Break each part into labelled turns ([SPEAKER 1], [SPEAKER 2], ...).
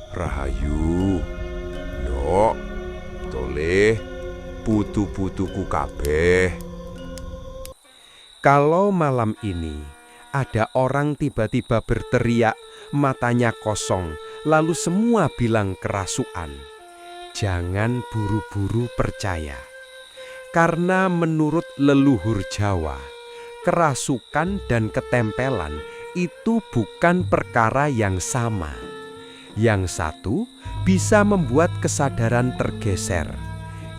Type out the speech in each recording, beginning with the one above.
[SPEAKER 1] Rahayu, ndok, toleh, putu-putuku kabeh.
[SPEAKER 2] Kalau malam ini ada orang tiba-tiba berteriak, matanya kosong, lalu semua bilang kerasukan, jangan buru-buru percaya. Karena menurut leluhur Jawa, kerasukan dan ketempelan itu bukan perkara yang sama. Yang satu bisa membuat kesadaran tergeser.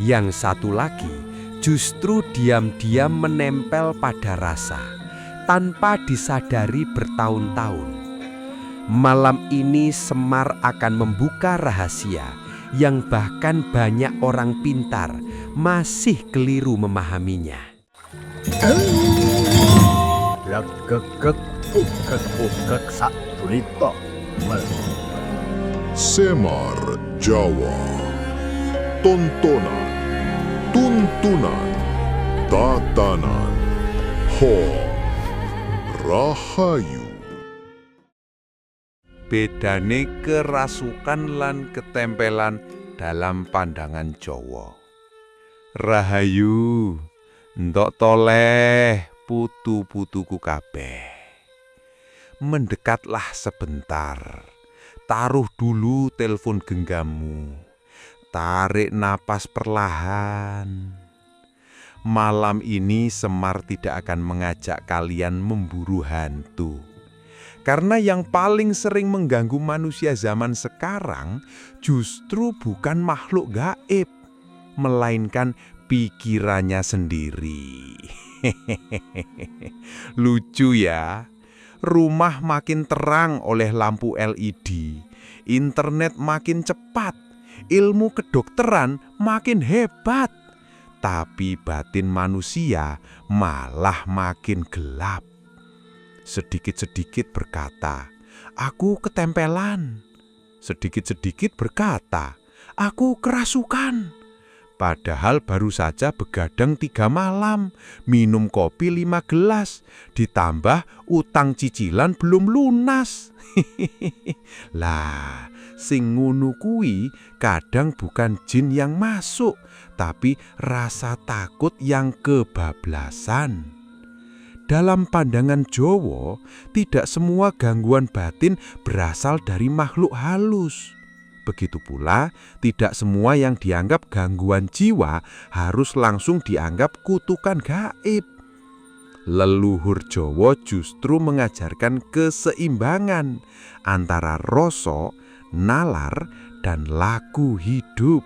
[SPEAKER 2] Yang satu lagi justru diam-diam menempel pada rasa, tanpa disadari bertahun-tahun. Malam ini Semar akan membuka rahasia yang bahkan banyak orang pintar masih keliru memahaminya.
[SPEAKER 3] Semar Jawa. Tontonan, tuntunan, tatanan, ho, rahayu.
[SPEAKER 1] Bedane kerasukan lan ketempelan dalam pandangan Jawa. Rahayu, ndok toleh, putu-putuku kabeh. Mendekatlah sebentar. Taruh dulu telepon genggammu. Tarik napas perlahan. Malam ini Semar tidak akan mengajak kalian memburu hantu. Karena yang paling sering mengganggu manusia zaman sekarang justru bukan makhluk gaib, melainkan pikirannya sendiri. Lucu ya, rumah makin terang oleh lampu LED, internet makin cepat, ilmu kedokteran makin hebat, tapi batin manusia malah makin gelap. Sedikit-sedikit berkata, aku ketempelan. Sedikit-sedikit berkata, aku kerasukan. Padahal baru saja begadang 3 malam, minum kopi 5 gelas, ditambah utang cicilan belum lunas. Lah, sing ngono kuwi kadang bukan jin yang masuk, tapi rasa takut yang kebablasan. Dalam pandangan Jawa, tidak semua gangguan batin berasal dari makhluk halus. Begitu pula, tidak semua yang dianggap gangguan jiwa harus langsung dianggap kutukan gaib. Leluhur Jawa justru mengajarkan keseimbangan antara rasa, nalar, dan laku hidup.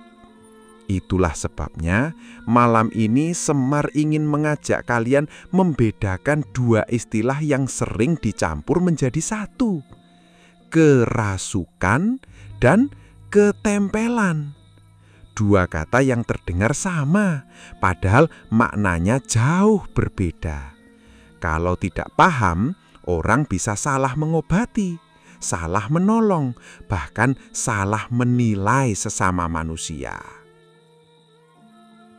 [SPEAKER 1] Itulah sebabnya malam ini Semar ingin mengajak kalian membedakan 2 istilah yang sering dicampur menjadi satu. Kerasukan dan ketempelan. 2 kata yang terdengar sama, padahal maknanya jauh berbeda. Kalau tidak paham, orang bisa salah mengobati, salah menolong, bahkan salah menilai sesama manusia.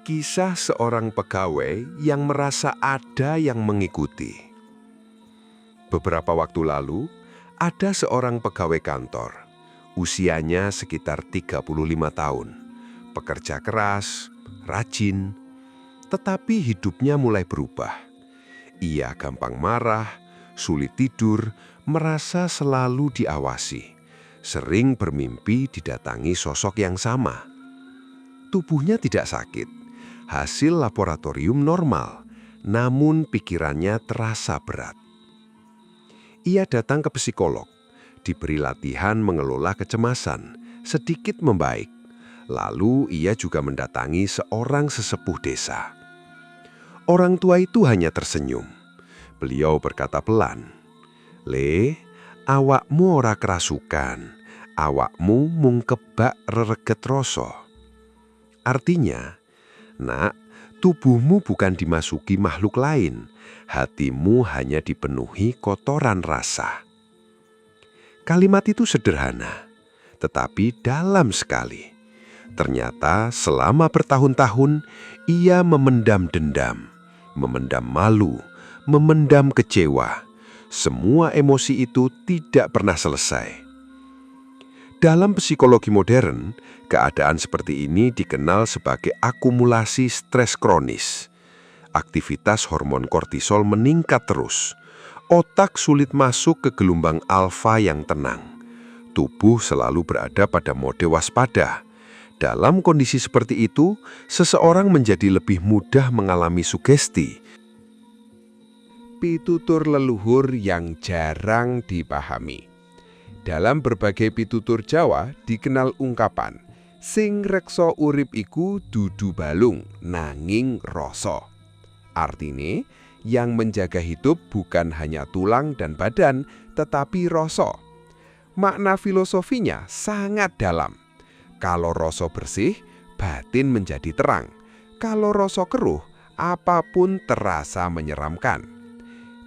[SPEAKER 4] Kisah seorang pegawai yang merasa ada yang mengikuti. Beberapa waktu lalu, ada seorang pegawai kantor. Usianya sekitar 35 tahun. Pekerja keras, rajin, tetapi hidupnya mulai berubah. Ia gampang marah, sulit tidur, merasa selalu diawasi. Sering bermimpi didatangi sosok yang sama. Tubuhnya tidak sakit. Hasil laboratorium normal, namun pikirannya terasa berat. Ia datang ke psikolog, diberi latihan mengelola kecemasan, sedikit membaik. Lalu ia juga mendatangi seorang sesepuh desa. Orang tua itu hanya tersenyum. Beliau berkata pelan, "Le, awakmu ora kerasukan, awakmu mung kebak rereget rasa." Artinya, nak, tubuhmu bukan dimasuki makhluk lain, hatimu hanya dipenuhi kotoran rasa. Kalimat itu sederhana, tetapi dalam sekali. Ternyata selama bertahun-tahun ia memendam dendam, memendam malu, memendam kecewa. Semua emosi itu tidak pernah selesai. Dalam psikologi modern, keadaan seperti ini dikenal sebagai akumulasi stres kronis. Aktivitas hormon kortisol meningkat terus. Otak sulit masuk ke gelombang alfa yang tenang. Tubuh selalu berada pada mode waspada. Dalam kondisi seperti itu, seseorang menjadi lebih mudah mengalami sugesti.
[SPEAKER 2] Pitutur leluhur yang jarang dipahami. Dalam berbagai pitutur Jawa dikenal ungkapan, sing reksa urip iku dudu balung nanging rasa. Artinya, yang menjaga hidup bukan hanya tulang dan badan, tetapi rasa. Makna filosofinya sangat dalam. Kalau rasa bersih, batin menjadi terang. Kalau rasa keruh, apapun terasa menyeramkan.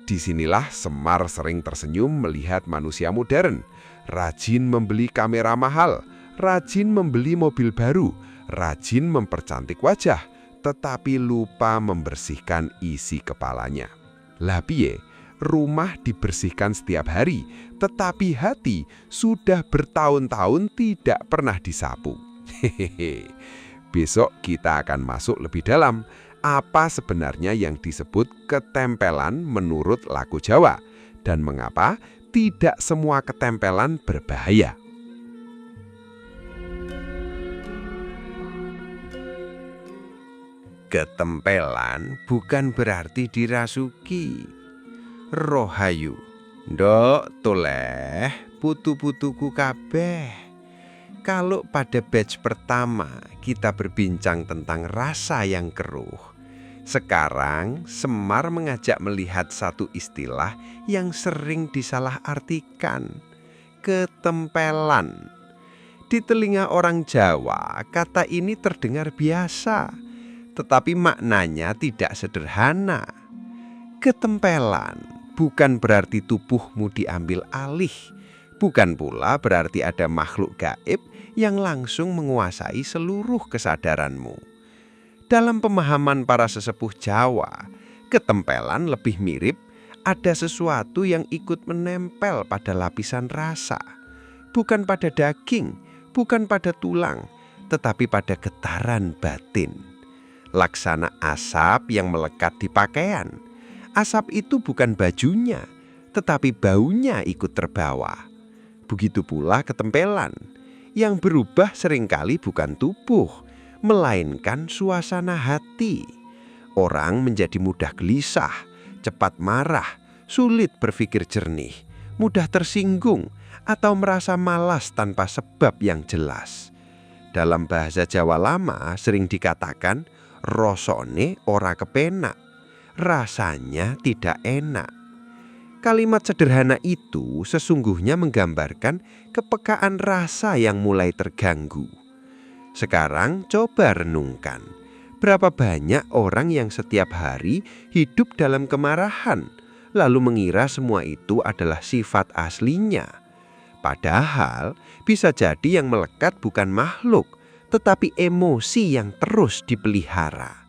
[SPEAKER 2] Disinilah Semar sering tersenyum melihat manusia modern, rajin membeli kamera mahal, rajin membeli mobil baru, rajin mempercantik wajah, tetapi lupa membersihkan isi kepalanya. Lah piye? Rumah dibersihkan setiap hari, tetapi hati sudah bertahun-tahun tidak pernah disapu. Hehehe. Besok kita akan masuk lebih dalam. Apa sebenarnya yang disebut ketempelan menurut laku Jawa? Dan mengapa tidak semua ketempelan berbahaya? Ketempelan bukan berarti dirasuki. Rohayu, ndok toleh putu-putuku kabeh. Kalau pada batch pertama kita berbincang tentang rasa yang keruh, sekarang Semar mengajak melihat satu istilah yang sering disalahartikan, ketempelan. Di telinga orang Jawa, kata ini terdengar biasa, tetapi maknanya tidak sederhana. Ketempelan bukan berarti tubuhmu diambil alih, bukan pula berarti ada makhluk gaib yang langsung menguasai seluruh kesadaranmu. Dalam pemahaman para sesepuh Jawa, ketempelan lebih mirip ada sesuatu yang ikut menempel pada lapisan rasa, bukan pada daging, bukan pada tulang, tetapi pada getaran batin. Laksana asap yang melekat di pakaian. Asap itu bukan bajunya, tetapi baunya ikut terbawa. Begitu pula ketempelan, yang berubah seringkali bukan tubuh, melainkan suasana hati. Orang menjadi mudah gelisah, cepat marah, sulit berpikir jernih, mudah tersinggung, atau merasa malas tanpa sebab yang jelas. Dalam bahasa Jawa lama sering dikatakan, rosone ora kepenak. Rasanya tidak enak. Kalimat sederhana itu sesungguhnya menggambarkan kepekaan rasa yang mulai terganggu. Sekarang coba renungkan, berapa banyak orang yang setiap hari hidup dalam kemarahan, lalu mengira semua itu adalah sifat aslinya. Padahal bisa jadi yang melekat bukan makhluk, tetapi emosi yang terus dipelihara.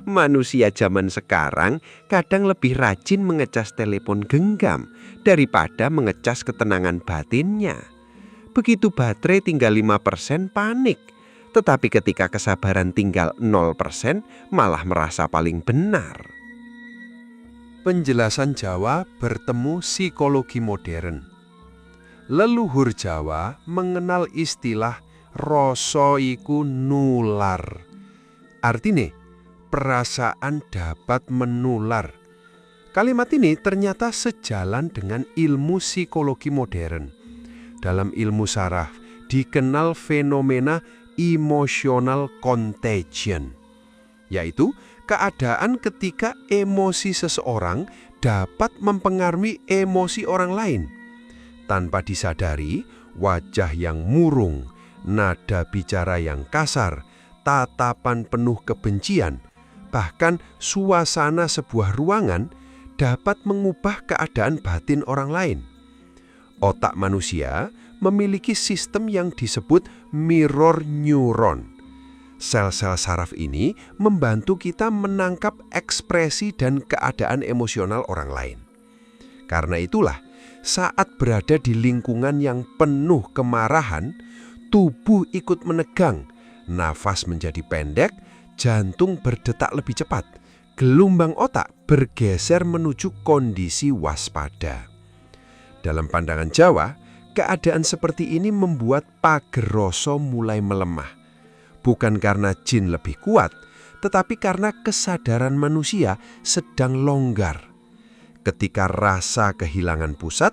[SPEAKER 2] Manusia zaman sekarang kadang lebih rajin mengecas telepon genggam daripada mengecas ketenangan batinnya. Begitu baterai tinggal 5% panik, tetapi ketika kesabaran tinggal 0% malah merasa paling benar. Penjelasan Jawa bertemu psikologi modern. Leluhur Jawa mengenal istilah rasa iku nular. Artinya, perasaan dapat menular. Kalimat ini ternyata sejalan dengan ilmu psikologi modern. Dalam ilmu saraf dikenal fenomena emotional contagion, yaitu keadaan ketika emosi seseorang dapat mempengaruhi emosi orang lain. Tanpa disadari, wajah yang murung, nada bicara yang kasar, tatapan penuh kebencian, bahkan suasana sebuah ruangan dapat mengubah keadaan batin orang lain. Otak manusia memiliki sistem yang disebut mirror neuron. Sel-sel saraf ini membantu kita menangkap ekspresi dan keadaan emosional orang lain. Karena itulah,
[SPEAKER 1] Saat berada di lingkungan yang penuh kemarahan, tubuh ikut menegang, nafas menjadi pendek, jantung berdetak lebih cepat, gelombang otak bergeser menuju kondisi waspada. Dalam pandangan Jawa, keadaan seperti ini membuat pager rasa mulai melemah. Bukan karena jin lebih kuat, tetapi karena kesadaran manusia sedang longgar. Ketika rasa kehilangan pusat,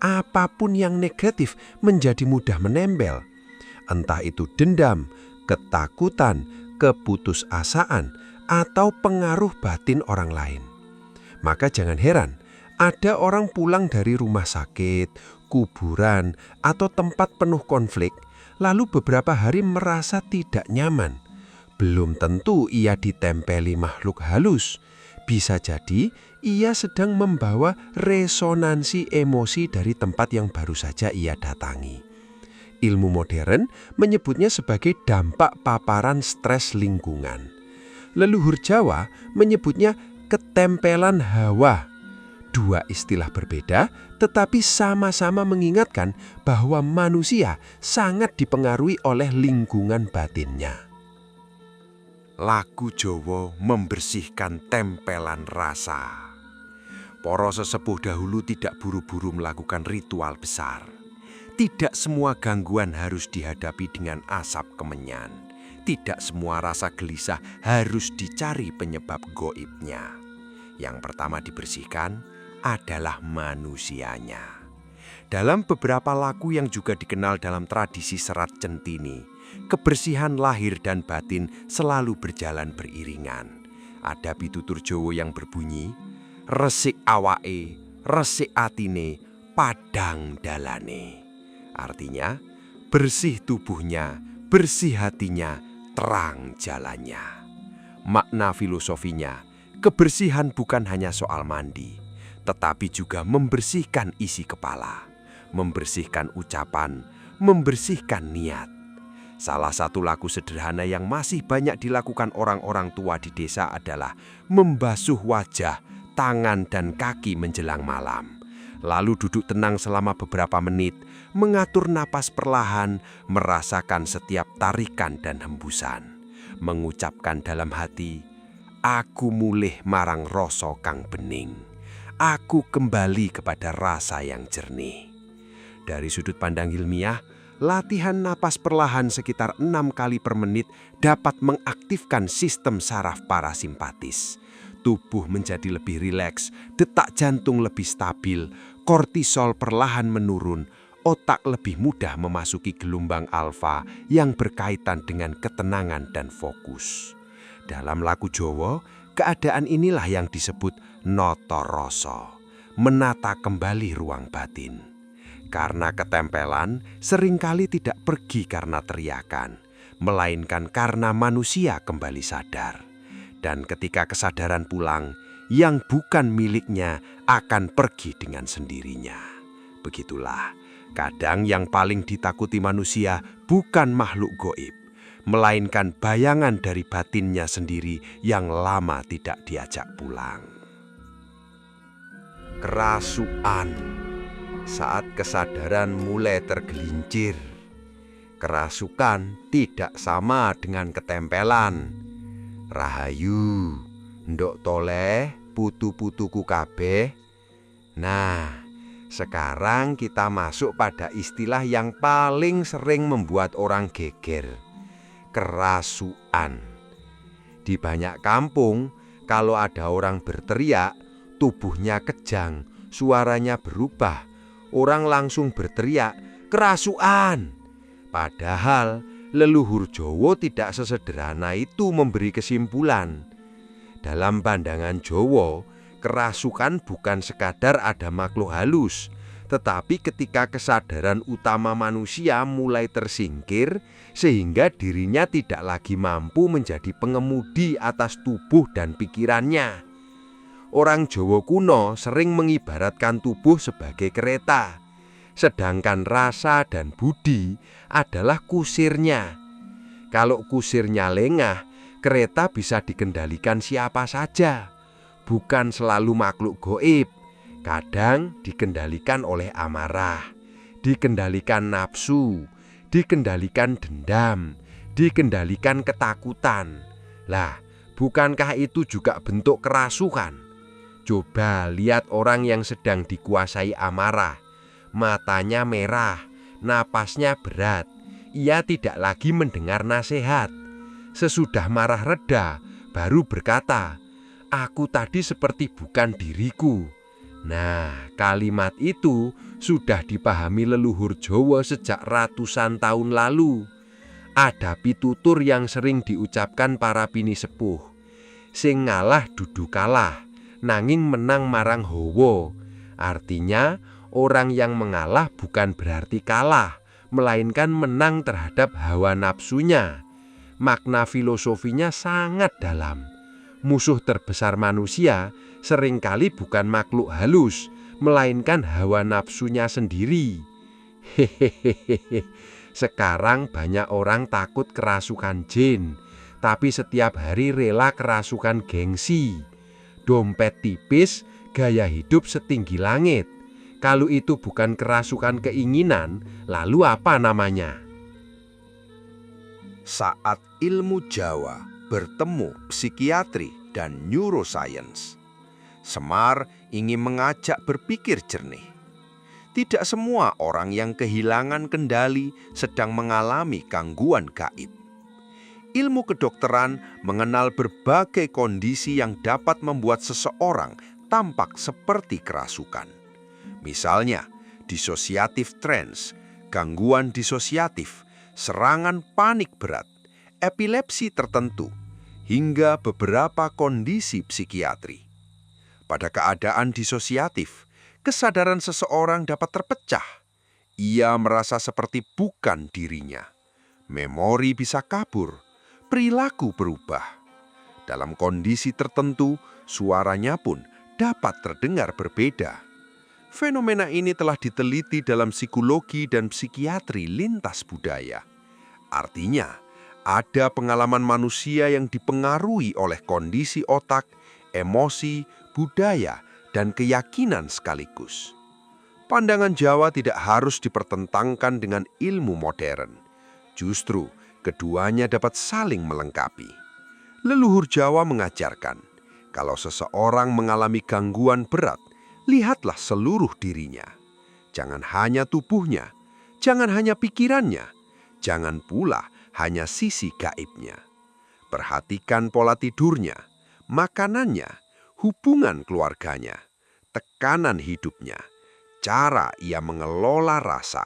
[SPEAKER 1] apapun yang negatif menjadi mudah menempel. Entah itu dendam, ketakutan, keputusasaan, atau pengaruh batin orang lain. Maka jangan heran, ada orang pulang dari rumah sakit, kuburan, atau tempat penuh konflik, lalu beberapa hari merasa tidak nyaman. Belum tentu ia ditempeli makhluk halus. Bisa jadi ia sedang membawa resonansi emosi dari tempat yang baru saja ia datangi. Ilmu modern menyebutnya sebagai dampak paparan stres lingkungan. Leluhur Jawa menyebutnya ketempelan hawa. Dua istilah berbeda, tetapi sama-sama mengingatkan bahwa manusia sangat dipengaruhi oleh lingkungan batinnya.
[SPEAKER 2] Lagu Jawa membersihkan tempelan rasa. Para sesepuh dahulu tidak buru-buru melakukan ritual besar. Tidak semua gangguan harus dihadapi dengan asap kemenyan. Tidak semua rasa gelisah harus dicari penyebab goibnya. Yang pertama dibersihkan adalah manusianya. Dalam beberapa lagu yang juga dikenal dalam tradisi Serat Centini, kebersihan lahir dan batin selalu berjalan beriringan. Ada pitutur Jawa yang berbunyi, resik awake, resik atine, padang dalane. Artinya, bersih tubuhnya, bersih hatinya, terang jalannya. Makna filosofinya, kebersihan bukan hanya soal mandi, tetapi juga membersihkan isi kepala, membersihkan ucapan, membersihkan niat. Salah satu laku sederhana yang masih banyak dilakukan orang-orang tua di desa adalah membasuh wajah, tangan, dan kaki menjelang malam. Lalu duduk tenang selama beberapa menit, mengatur napas perlahan, merasakan setiap tarikan dan hembusan. Mengucapkan dalam hati, aku mulih marang rasa kang bening. Aku kembali kepada rasa yang jernih. Dari sudut pandang ilmiah, latihan napas perlahan sekitar 6 kali per menit dapat mengaktifkan sistem saraf parasimpatis. Tubuh menjadi lebih rileks, detak jantung lebih stabil, kortisol perlahan menurun, otak lebih mudah memasuki gelombang alfa yang berkaitan dengan ketenangan dan fokus. Dalam lagu Jawa, keadaan inilah yang disebut nata rasa, menata kembali ruang batin. Karena ketempelan seringkali tidak pergi karena teriakan, melainkan karena manusia kembali sadar. Dan ketika kesadaran pulang, yang bukan miliknya akan pergi dengan sendirinya. Begitulah, kadang yang paling ditakuti manusia bukan makhluk goib, melainkan bayangan dari batinnya sendiri yang lama tidak diajak pulang. Kerasukan. Saat kesadaran mulai tergelincir, kerasukan tidak sama dengan ketempelan. Rahayu, ndok toleh, putu-putuku kabeh. Nah, sekarang kita masuk pada istilah yang paling sering membuat orang geger. Kerasukan. Di banyak kampung, kalau ada orang berteriak, tubuhnya kejang, suaranya berubah. Orang langsung berteriak, kerasukan. Padahal leluhur Jawa tidak sesederhana itu memberi kesimpulan. Dalam pandangan Jawa, kerasukan bukan sekadar ada makhluk halus, tetapi ketika kesadaran utama manusia mulai tersingkir, sehingga dirinya tidak lagi mampu menjadi pengemudi atas tubuh dan pikirannya. Orang Jawa kuno sering mengibaratkan tubuh sebagai kereta, sedangkan rasa dan budi adalah kusirnya. Kalau kusirnya lengah, kereta bisa dikendalikan siapa saja, bukan selalu makhluk goib. Kadang dikendalikan oleh amarah, dikendalikan nafsu, dikendalikan dendam, dikendalikan ketakutan. Lah, bukankah itu juga bentuk kerasukan? Coba lihat orang yang sedang dikuasai amarah. Matanya merah, napasnya berat. Ia tidak lagi mendengar nasihat. Sesudah marah reda, baru berkata, "Aku tadi seperti bukan diriku." Nah, kalimat itu sudah dipahami leluhur Jawa sejak ratusan tahun lalu. Ada pitutur yang sering diucapkan para pini sepuh. Sing ngalah dudu kalah, nanging menang marang hawa. Artinya, orang yang mengalah bukan berarti kalah, melainkan menang terhadap hawa nafsunya. Makna filosofinya sangat dalam. Musuh terbesar manusia seringkali bukan makhluk halus, melainkan hawa nafsunya sendiri. Hehehe. Sekarang banyak orang takut kerasukan jin, tapi setiap hari rela kerasukan gengsi. Dompet tipis, gaya hidup setinggi langit. Kalau itu bukan kerasukan keinginan, lalu apa namanya?
[SPEAKER 4] Saat ilmu Jawa bertemu psikiatri dan neuroscience, Semar ingin mengajak berpikir jernih. Tidak semua orang yang kehilangan kendali sedang mengalami gangguan gaib. Ilmu kedokteran mengenal berbagai kondisi yang dapat membuat seseorang tampak seperti kerasukan. Misalnya, dissociative trance, gangguan disosiatif, serangan panik berat, epilepsi tertentu, hingga beberapa kondisi psikiatri. Pada keadaan disosiatif, kesadaran seseorang dapat terpecah. Ia merasa seperti bukan dirinya. Memori bisa kabur, perilaku berubah. Dalam kondisi tertentu, suaranya pun dapat terdengar berbeda. Fenomena ini telah diteliti dalam psikologi dan psikiatri lintas budaya. Artinya, ada pengalaman manusia yang dipengaruhi oleh kondisi otak, emosi, budaya, dan keyakinan sekaligus. Pandangan Jawa tidak harus dipertentangkan dengan ilmu modern. Justru, keduanya dapat saling melengkapi. Leluhur Jawa mengajarkan, kalau seseorang mengalami gangguan berat, lihatlah seluruh dirinya. Jangan hanya tubuhnya, jangan hanya pikirannya, jangan pula hanya sisi gaibnya. Perhatikan pola tidurnya, makanannya, hubungan keluarganya, tekanan hidupnya, cara ia mengelola rasa.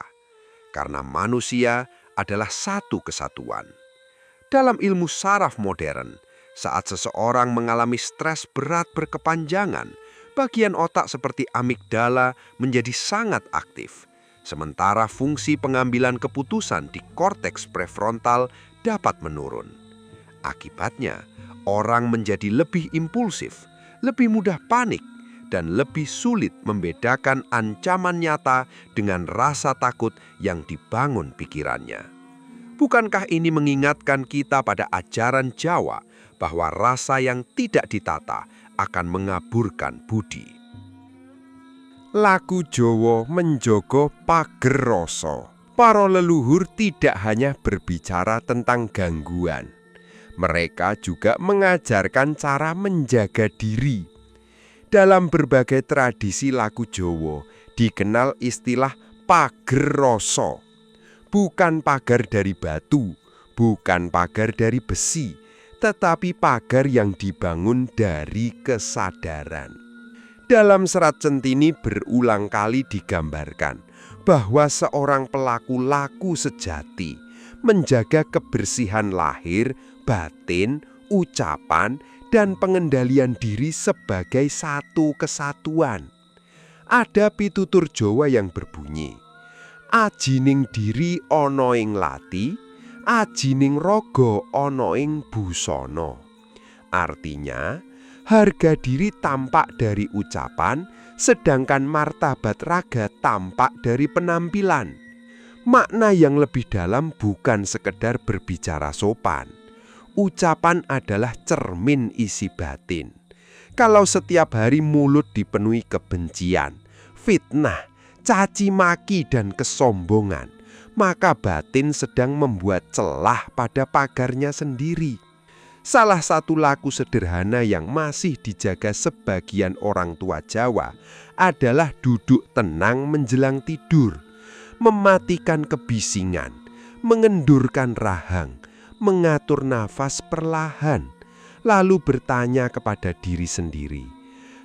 [SPEAKER 4] Karena manusia adalah satu kesatuan. Dalam ilmu saraf modern, saat seseorang mengalami stres berat berkepanjangan, bagian otak seperti amigdala menjadi sangat aktif, sementara fungsi pengambilan keputusan di korteks prefrontal dapat menurun. Akibatnya, orang menjadi lebih impulsif, lebih mudah panik, dan lebih sulit membedakan ancaman nyata dengan rasa takut yang dibangun pikirannya. Bukankah ini mengingatkan kita pada ajaran Jawa bahwa rasa yang tidak ditata akan mengaburkan budi?
[SPEAKER 2] Laku Jawa menjogo pager rasa. Para leluhur tidak hanya berbicara tentang gangguan. Mereka juga mengajarkan cara menjaga diri. Dalam berbagai tradisi laku Jawa dikenal istilah pager rasa. Bukan pagar dari batu, bukan pagar dari besi, tetapi pagar yang dibangun dari kesadaran. Dalam Serat Centini berulang kali digambarkan bahwa seorang pelaku laku sejati menjaga kebersihan lahir, batin, ucapan, dan pengendalian diri sebagai satu kesatuan. Ada pitutur Jawa yang berbunyi, ajining diri ana ing lati, ajining raga ana ing busana. Artinya, harga diri tampak dari ucapan, sedangkan martabat raga tampak dari penampilan. Makna yang lebih dalam bukan sekedar berbicara sopan. Ucapan adalah cermin isi batin. Kalau setiap hari mulut dipenuhi kebencian, fitnah, caci maki dan kesombongan, maka batin sedang membuat celah pada pagarnya sendiri. Salah satu laku sederhana yang masih dijaga sebagian orang tua Jawa adalah duduk tenang menjelang tidur, mematikan kebisingan, mengendurkan rahang, mengatur nafas perlahan, lalu bertanya kepada diri sendiri,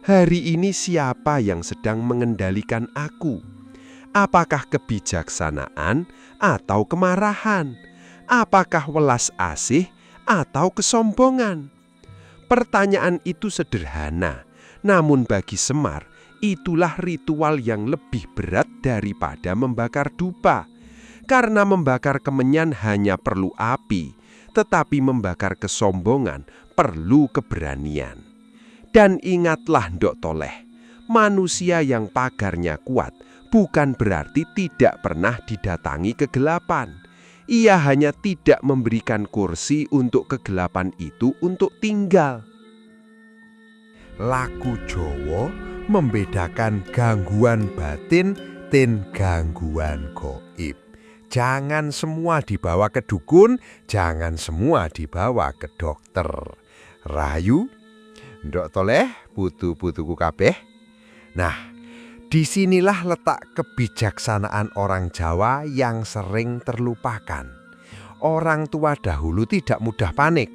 [SPEAKER 2] hari ini siapa yang sedang mengendalikan aku? Apakah kebijaksanaan atau kemarahan? Apakah welas asih atau kesombongan? Pertanyaan itu sederhana, namun bagi Semar, itulah ritual yang lebih berat daripada membakar dupa. Karena membakar kemenyan hanya perlu api, tetapi membakar kesombongan perlu keberanian. Dan ingatlah Ndok Toleh, manusia yang pagarnya kuat bukan berarti tidak pernah didatangi kegelapan. Ia hanya tidak memberikan kursi untuk kegelapan itu untuk tinggal.
[SPEAKER 1] Laku Jawa membedakan gangguan batin dan gangguan gaib. Jangan semua dibawa ke dukun, jangan semua dibawa ke dokter. Rahayu, Ndok Toleh, putu-putuku kabeh. Nah, disinilah letak kebijaksanaan orang Jawa yang sering terlupakan. Orang tua dahulu tidak mudah panik.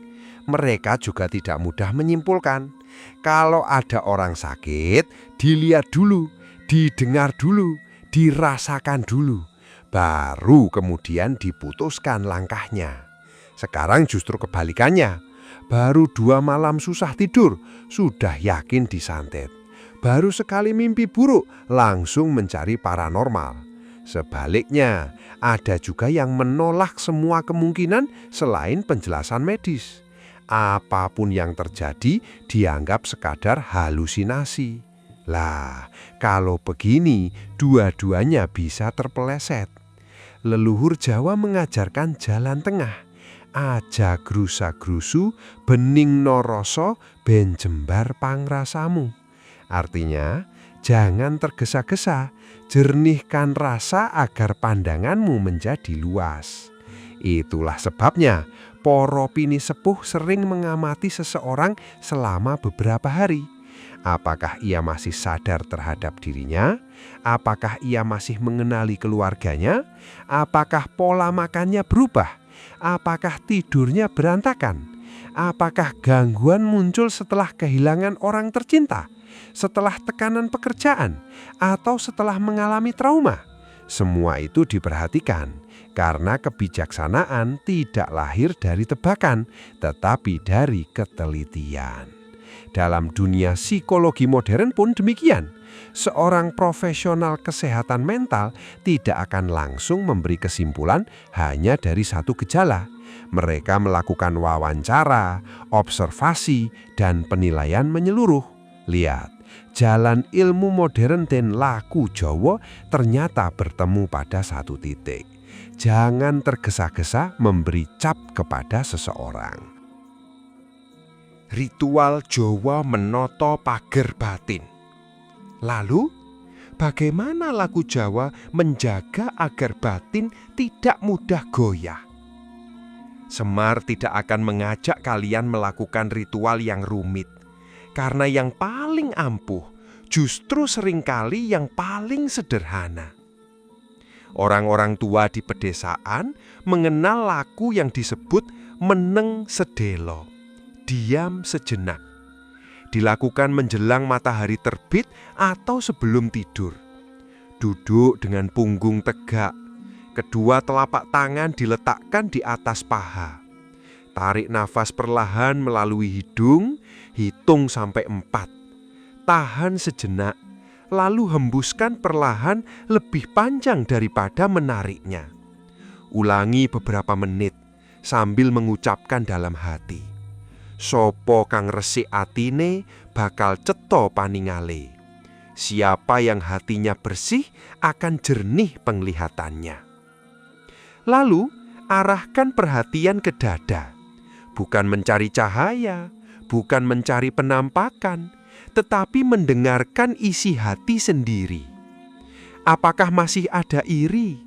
[SPEAKER 1] Mereka juga tidak mudah menyimpulkan. Kalau ada orang sakit, dilihat dulu, didengar dulu, dirasakan dulu. Baru kemudian diputuskan langkahnya. Sekarang justru kebalikannya. Baru 2 malam susah tidur, sudah yakin disantet. Baru sekali mimpi buruk, langsung mencari paranormal. Sebaliknya, ada juga yang menolak semua kemungkinan selain penjelasan medis. Apapun yang terjadi dianggap sekadar halusinasi. Lah, kalau begini, dua-duanya bisa terpeleset. Leluhur Jawa mengajarkan jalan tengah. Aja grusa-grusu, bening noroso, ben jembar pangrasamu. Artinya, jangan tergesa-gesa, jernihkan rasa agar pandanganmu menjadi luas. Itulah sebabnya, para pini sepuh sering mengamati seseorang selama beberapa hari. Apakah ia masih sadar terhadap dirinya? Apakah ia masih mengenali keluarganya? Apakah pola makannya berubah? Apakah tidurnya berantakan? Apakah gangguan muncul setelah kehilangan orang tercinta? Setelah tekanan pekerjaan? Atau setelah mengalami trauma? Semua itu diperhatikan karena kebijaksanaan tidak lahir dari tebakan, tetapi dari ketelitian. Dalam dunia psikologi modern pun demikian. Seorang profesional kesehatan mental tidak akan langsung memberi kesimpulan hanya dari satu gejala. Mereka melakukan wawancara, observasi, dan penilaian menyeluruh. Lihat, jalan ilmu modern dan laku Jawa ternyata bertemu pada satu titik. Jangan tergesa-gesa memberi cap kepada seseorang. Ritual Jawa menoto pager batin. Lalu, bagaimana laku Jawa menjaga agar batin tidak mudah goyah? Semar tidak akan mengajak kalian melakukan ritual yang rumit, karena yang paling ampuh justru seringkali yang paling sederhana. Orang-orang tua di pedesaan mengenal laku yang disebut meneng sedelo, diam sejenak. Dilakukan menjelang matahari terbit atau sebelum tidur. Duduk dengan punggung tegak, kedua telapak tangan diletakkan di atas paha. Tarik nafas perlahan melalui hidung, hitung sampai 4. Tahan sejenak, lalu hembuskan perlahan lebih panjang daripada menariknya. Ulangi beberapa menit sambil mengucapkan dalam hati, sopo kang resik atine bakal cetha paningale. Siapa yang hatinya bersih akan jernih penglihatannya. Lalu arahkan perhatian ke dada. Bukan mencari cahaya, bukan mencari penampakan.
[SPEAKER 2] tetapi mendengarkan isi hati sendiri. Apakah masih ada iri?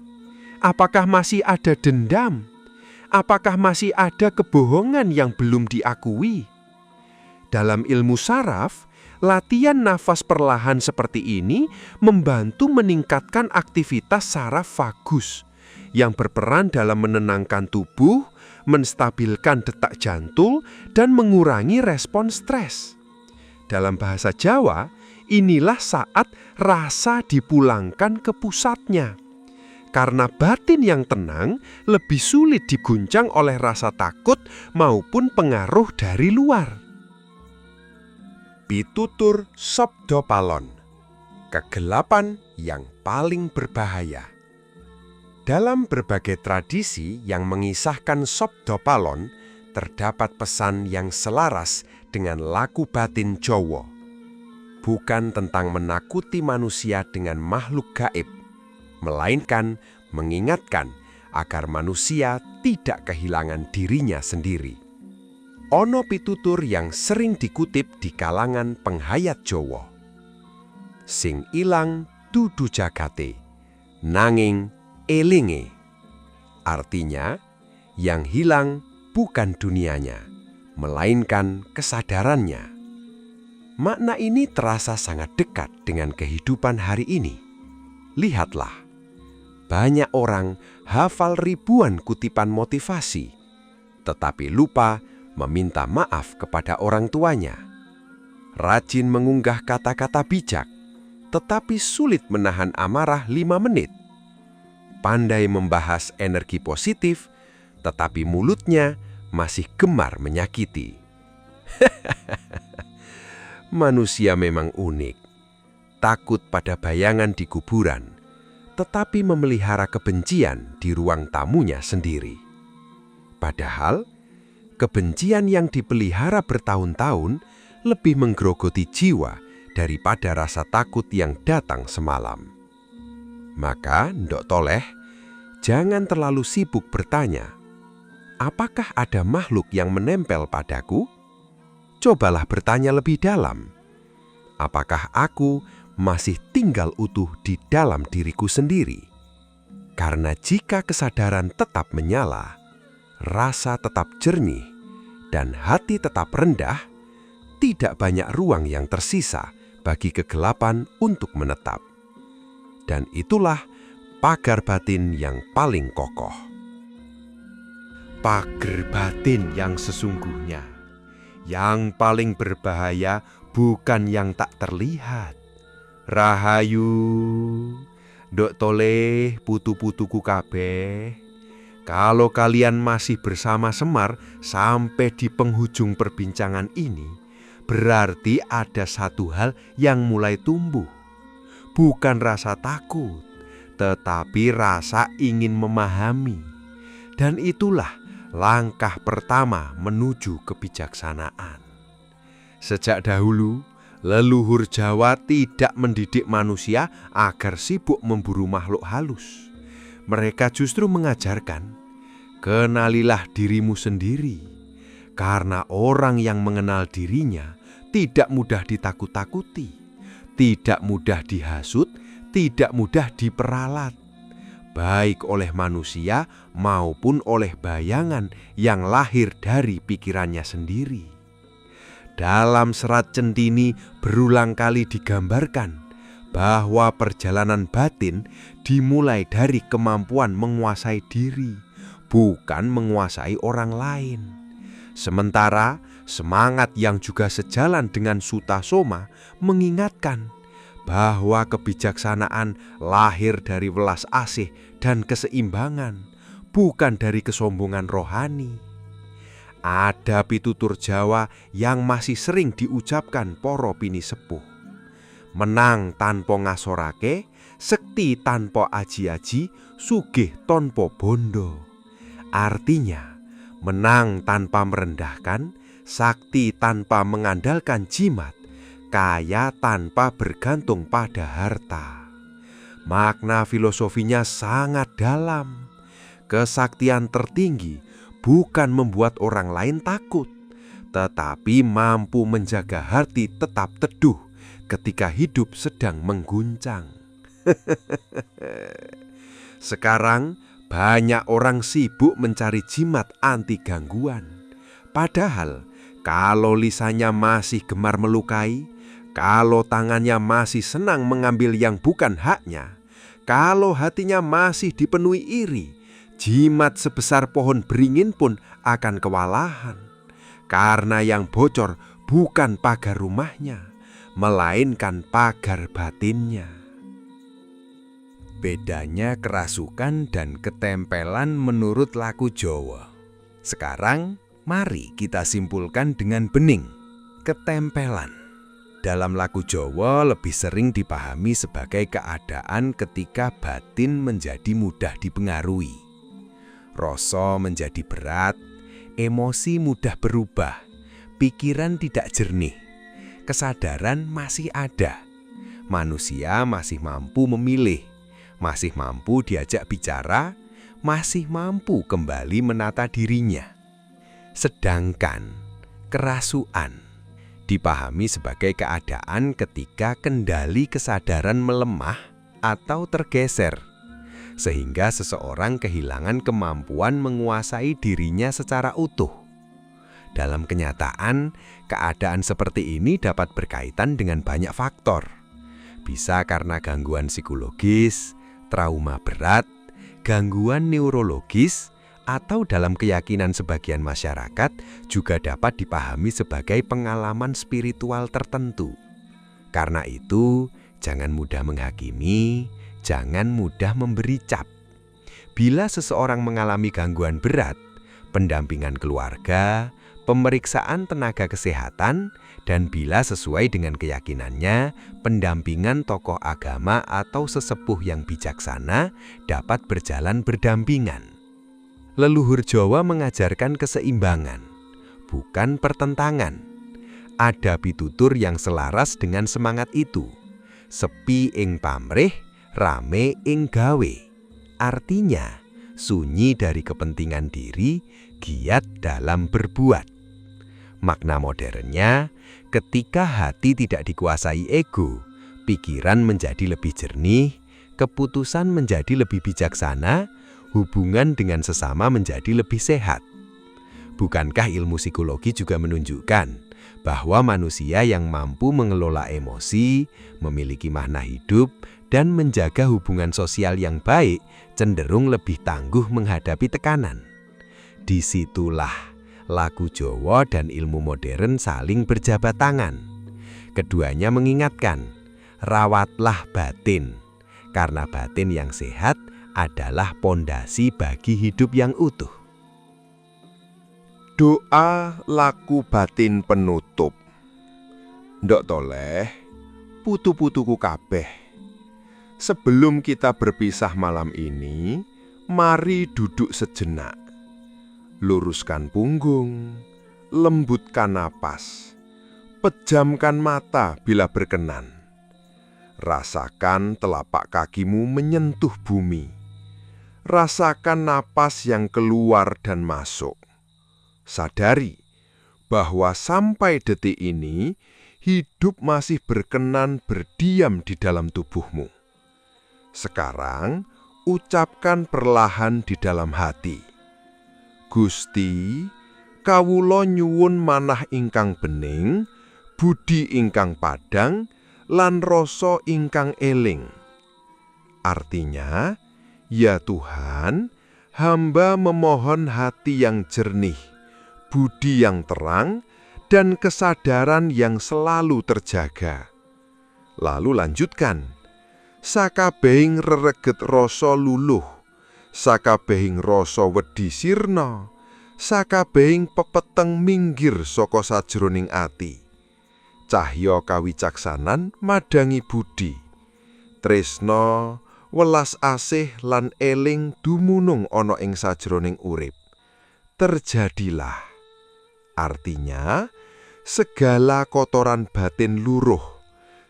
[SPEAKER 2] Apakah masih ada dendam? Apakah masih ada kebohongan yang belum diakui? Dalam ilmu saraf, latihan nafas perlahan seperti ini membantu meningkatkan aktivitas saraf vagus yang berperan dalam menenangkan tubuh, menstabilkan detak jantung, dan mengurangi respon stres. Dalam bahasa Jawa, inilah saat rasa dipulangkan ke pusatnya. Karena batin yang tenang lebih sulit diguncang oleh rasa takut maupun pengaruh dari luar.
[SPEAKER 4] Pitutur Sabda Palon, kegelapan yang paling berbahaya. Dalam berbagai tradisi yang mengisahkan Sabda Palon, terdapat pesan yang selaras dengan laku batin Jawa. Bukan tentang menakuti manusia dengan makhluk gaib, melainkan mengingatkan agar manusia tidak kehilangan dirinya sendiri. Ono pitutur yang sering dikutip di kalangan penghayat Jawa. Sing ilang dudu jagate, nanging elinge. Artinya, yang hilang bukan dunianya, melainkan kesadarannya. Makna ini terasa sangat dekat dengan kehidupan hari ini. Lihatlah, banyak orang hafal ribuan kutipan motivasi, tetapi lupa meminta maaf kepada orang tuanya. Rajin mengunggah kata-kata bijak, tetapi sulit menahan amarah 5 menit. Pandai membahas energi positif, tetapi mulutnya masih gemar menyakiti. Manusia memang unik, takut pada bayangan di kuburan, tetapi memelihara kebencian di ruang tamunya sendiri. Padahal, kebencian yang dipelihara bertahun-tahun lebih menggerogoti jiwa daripada rasa takut yang datang semalam. Maka, Ndok Toleh, jangan terlalu sibuk bertanya, apakah ada makhluk yang menempel padaku? Cobalah bertanya lebih dalam, apakah aku masih tinggal utuh di dalam diriku sendiri? Karena jika kesadaran tetap menyala, rasa tetap jernih, dan hati tetap rendah, tidak banyak ruang yang tersisa bagi kegelapan untuk menetap. Dan itulah pagar batin yang paling kokoh. Pagar batin yang sesungguhnya, yang paling berbahaya bukan yang tak terlihat. Rahayu, Ndok Toleh, putu-putuku kabeh. Kalau kalian masih bersama Semar sampai di penghujung perbincangan ini, berarti ada satu hal yang mulai tumbuh. Bukan rasa takut, tetapi rasa ingin memahami. Dan itulah langkah pertama menuju kebijaksanaan. Sejak dahulu, leluhur Jawa tidak mendidik manusia agar sibuk memburu makhluk halus. Mereka justru mengajarkan, kenalilah dirimu sendiri. Karena orang yang mengenal dirinya tidak mudah ditakut-takuti, tidak mudah dihasut, tidak mudah diperalat, baik oleh manusia maupun oleh bayangan yang lahir dari pikirannya sendiri. Dalam Serat Centini berulang kali digambarkan bahwa perjalanan batin dimulai dari kemampuan menguasai diri, bukan menguasai orang lain. Sementara semangat yang juga sejalan dengan Sutta Soma mengingatkan bahwa kebijaksanaan lahir dari welas asih dan keseimbangan, bukan dari kesombongan rohani. Ada pitutur Jawa yang masih sering diucapkan para pini sepuh. Menang tanpa ngasorake, sekti tanpa aji-aji, sugih tanpa bondo. Artinya, menang tanpa merendahkan, sakti tanpa mengandalkan jimat, kaya tanpa bergantung pada harta. Makna filosofinya sangat dalam. Kesaktian tertinggi bukan membuat orang lain takut,
[SPEAKER 1] tetapi mampu menjaga hati tetap teduh ketika hidup sedang mengguncang. Sekarang banyak orang sibuk mencari jimat anti gangguan. Padahal kalau lisannya masih gemar melukai, kalau tangannya masih senang mengambil yang bukan haknya, kalau hatinya masih dipenuhi iri, jimat sebesar pohon beringin pun akan kewalahan. Karena yang bocor bukan pagar rumahnya, melainkan pagar batinnya.
[SPEAKER 2] Bedanya kerasukan dan ketempelan menurut laku Jawa. Sekarang, mari kita simpulkan dengan bening. Ketempelan dalam laku Jawa lebih sering dipahami sebagai keadaan ketika batin menjadi mudah dipengaruhi. Rasa menjadi berat, emosi mudah berubah, pikiran tidak jernih, kesadaran masih ada. Manusia masih mampu memilih, masih mampu diajak bicara, masih mampu kembali menata dirinya. Sedangkan kerasukan dipahami sebagai keadaan ketika kendali kesadaran melemah atau tergeser, sehingga seseorang kehilangan kemampuan menguasai dirinya secara utuh. Dalam kenyataan, keadaan seperti ini dapat berkaitan dengan banyak faktor. Bisa karena gangguan psikologis, trauma berat, gangguan neurologis, atau dalam keyakinan sebagian masyarakat juga dapat dipahami sebagai pengalaman spiritual tertentu. Karena itu, jangan mudah menghakimi, jangan mudah memberi cap. Bila seseorang mengalami gangguan berat, pendampingan keluarga, pemeriksaan tenaga kesehatan, dan bila sesuai dengan keyakinannya, pendampingan tokoh agama atau sesepuh yang bijaksana dapat berjalan berdampingan. Leluhur Jawa mengajarkan keseimbangan, bukan pertentangan. Ada pitutur yang selaras dengan semangat itu. Sepi ing pamrih, rame ing gawe. Artinya, sunyi dari kepentingan diri, giat dalam berbuat. Makna modernnya, ketika hati tidak dikuasai ego, pikiran menjadi lebih jernih, keputusan menjadi lebih bijaksana, hubungan dengan sesama menjadi lebih sehat. Bukankah ilmu psikologi juga menunjukkan bahwa manusia yang mampu mengelola emosi, memiliki makna hidup, dan menjaga hubungan sosial yang baik cenderung lebih tangguh menghadapi tekanan? Disitulah laku Jawa dan ilmu modern saling berjabat tangan. Keduanya mengingatkan, rawatlah batin, karena batin yang sehat adalah pondasi bagi hidup yang utuh.
[SPEAKER 4] Doa laku batin penutup. Ndok toleh, putu-putuku kabeh. Sebelum kita berpisah malam ini, mari duduk sejenak. Luruskan punggung, lembutkan napas, pejamkan mata bila berkenan. Rasakan telapak kakimu menyentuh bumi. Rasakan napas yang keluar dan masuk. Sadari bahwa sampai detik ini, hidup masih berkenan berdiam di dalam tubuhmu. Sekarang, ucapkan perlahan di dalam hati. Gusti, kawula nyuwun manah ingkang bening, budi ingkang padang, lan rasa ingkang eling. Artinya, ya Tuhan, hamba memohon hati yang jernih, budi yang terang, dan kesadaran yang selalu terjaga. Lalu lanjutkan, sakabehing rereget rasa luluh, sakabehing rasa wedi sirna, sakabehing pepeteng minggir saka sajroning ati. Cahya kawicaksanan madangi budi, tresna, welas asih lan eling dumunung ana ing sajroning urip. Terjadilah. Artinya, segala kotoran batin luruh,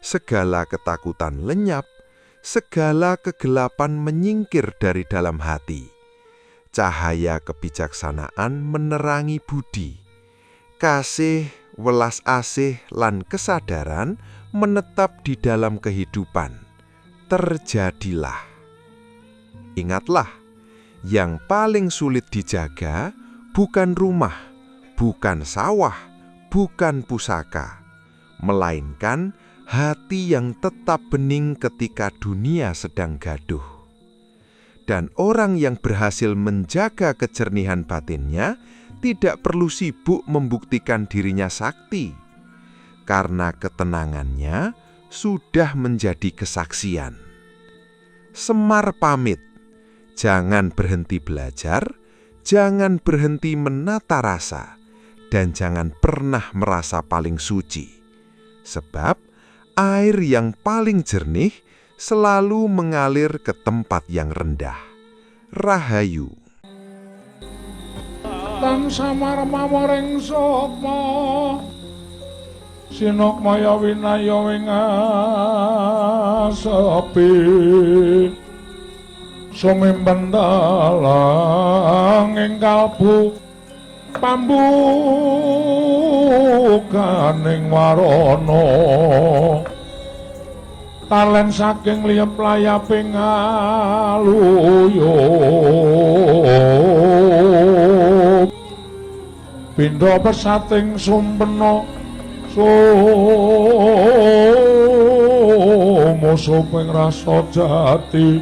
[SPEAKER 4] segala ketakutan lenyap, segala kegelapan menyingkir dari dalam hati. Cahaya kebijaksanaan menerangi budi.
[SPEAKER 1] kasih, welas asih, lan kesadaran menetap di dalam kehidupan. Terjadilah. Ingatlah, yang paling sulit dijaga bukan rumah, bukan sawah, bukan pusaka, melainkan hati yang tetap bening ketika dunia sedang gaduh. Dan orang yang berhasil menjaga kejernihan batinnya tidak perlu sibuk membuktikan dirinya sakti, karena ketenangannya sudah menjadi kesaksian. Semar pamit, jangan berhenti belajar, jangan berhenti menata rasa, dan jangan pernah merasa paling suci. Sebab air yang paling jernih selalu mengalir ke tempat yang rendah. Rahayu.
[SPEAKER 5] Tan samar mawaring sapa sinok maya winaya wing sepi sumimpen dalang ing kalbu pambukaning warana talen saking liyep layaping aluyup pindha pesating sumpena sumusuping rasa jati